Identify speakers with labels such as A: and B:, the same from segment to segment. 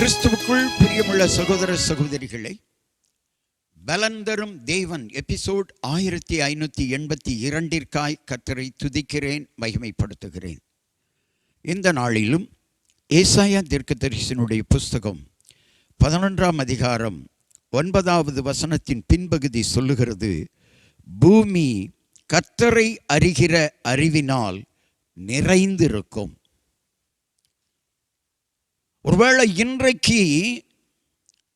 A: கிறிஸ்துவுக்குள் பிரியமுள்ள சகோதர சகோதரிகளை, பலன் தரும் தேவன் எபிசோட் 1582 கர்த்தரை துதிக்கிறேன், மகிமைப்படுத்துகிறேன். இந்த நாளிலும் ஏசாயா தீர்க்கதரிசியினுடைய புஸ்தகம் 11ஆம் அதிகாரம் 9வது வசனத்தின் பின்பகுதி சொல்லுகிறது, பூமி கர்த்தரை அறிகிற அறிவினால் நிறைந்திருக்கும். ஒருவேளை இன்றைக்கு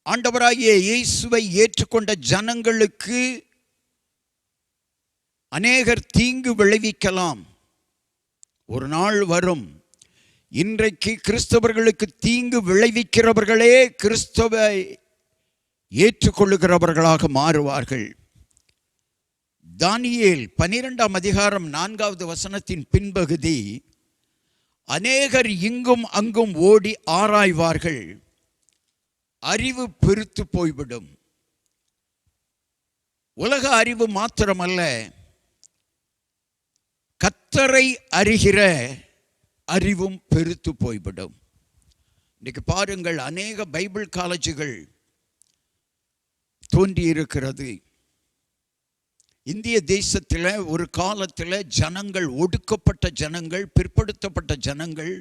A: ஆண்டவராகிய இயேசுவை ஏற்றுக்கொண்ட ஜனங்களுக்கு அநேகர் தீங்கு விளைவிக்கலாம். ஒரு நாள் வரும், இன்றைக்கு கிறிஸ்தவர்களுக்கு தீங்கு விளைவிக்கிறவர்களே கிறிஸ்தவை ஏற்றுக்கொள்ளுகிறவர்களாக மாறுவார்கள். தானியேல் 12ஆம் அதிகாரம் 4வது வசனத்தின் பின்பகுதி, அநேகர் இங்கும் அங்கும் ஓடி ஆராய்வார்கள், அறிவு பெருத்து போய்விடும். உலக அறிவு மாத்திரமல்ல, கர்த்தரை அறிகிற அறிவும் பெருத்து போய்விடும். இன்னைக்கு பாருங்கள், அநேக பைபிள் காலேஜுகள் தோன்றியிருக்கிறது. இந்திய தேசத்தில் ஒரு காலத்தில் ஜனங்கள், ஒடுக்கப்பட்ட ஜனங்கள், பிற்படுத்தப்பட்ட ஜனங்கள்,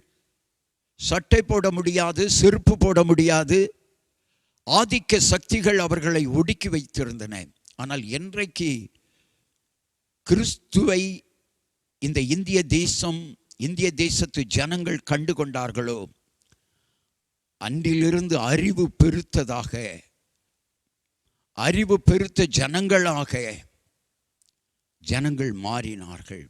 A: சட்டை போட முடியாது, செருப்பு போட முடியாது, ஆதிக்க சக்திகள் அவர்களை ஒடுக்கி வைத்திருந்தன. ஆனால் இன்றைக்கு கிறிஸ்துவை இந்த இந்திய தேசத்து ஜனங்கள் கண்டு கொண்டார்களோ, அன்றிலிருந்து அறிவு பெருத்த ஜனங்களாக ஜனங்கள் மாறினார்கள்.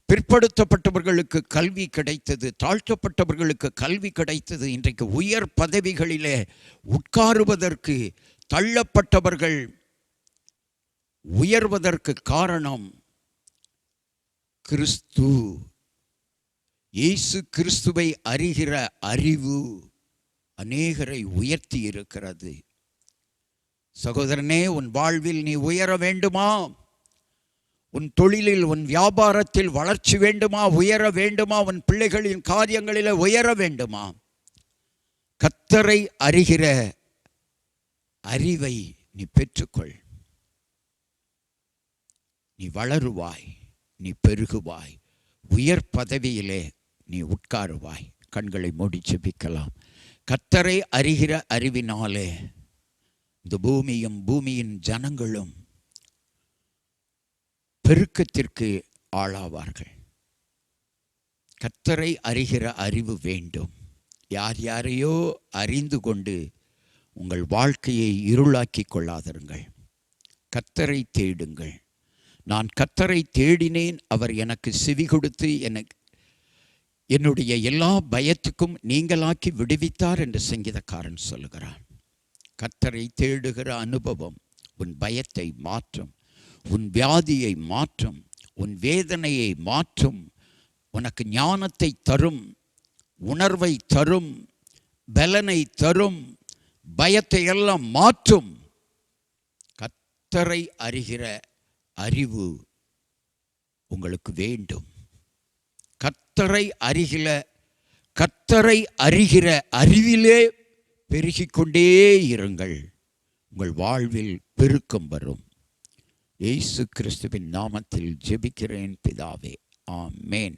A: பிற்படுத்தப்பட்டவர்களுக்கு கல்வி கிடைத்தது, தாழ்த்தப்பட்டவர்களுக்கு கல்வி கிடைத்தது. இன்றைக்கு உயர் பதவிகளிலே உட்காருவதற்கு தள்ளப்பட்டவர்கள் உயர்வதற்கு காரணம் கிறிஸ்து. இயேசு கிறிஸ்துவை அறிகிற அறிவு அநேகரை உயர்த்தி இருக்கிறது. சகோதரனே, உன் வாழ்வில் நீ உயர வேண்டுமா? உன் தொழிலில், உன் வியாபாரத்தில் வளர்ச்சி வேண்டுமா? உயர வேண்டுமா? உன் பிள்ளைகளின் காரியங்களில் உயர வேண்டுமா? கர்த்தரை அறிகிற அறிவை நீ பெற்றுக்கொள். நீ வளருவாய், நீ பெருகுவாய், உயர் பதவியிலே நீ உட்காருவாய். கண்களை மூடி ஜெபிக்கலாம். கர்த்தரை அறிகிற அறிவினாலே இந்த பூமியும் பூமியின் ஜனங்களும் பெருக்கத்திற்கு ஆளாவார்கள். கர்த்தரை அறிகிற அறிவு வேண்டும். யாரையோ அறிந்து கொண்டு உங்கள் வாழ்க்கையை இருளாக்கி கொள்ளாதிருங்கள். கர்த்தரை தேடுங்கள். நான் கர்த்தரை தேடினேன், அவர் எனக்கு செவி கொடுத்து என்னுடைய எல்லா பயத்துக்கும் நீங்களாக்கி விடுவித்தார் என்று சங்கீதக்காரன் சொல்லுகிறான். கர்த்தரை தேடுகிற அனுபவம் உன் பயத்தை மாற்றும், உன் வியாதியை மாற்றும், உன் வேதனையை மாற்றும், உனக்கு ஞானத்தை தரும், உணர்வை தரும், பலனை தரும், பயத்தை எல்லாம் மாற்றும். கர்த்தரை அறிகிற அறிவு உங்களுக்கு வேண்டும். கர்த்தரை அறிகிற அறிவிலே பெருகிக்கொண்டே இருங்கள். உங்கள் வாழ்வில் பெருக்கம் வரும். இயேசு கிறிஸ்துவின் நாமத்தில் ஜெபிக்கிறேன் பிதாவே, ஆமென்.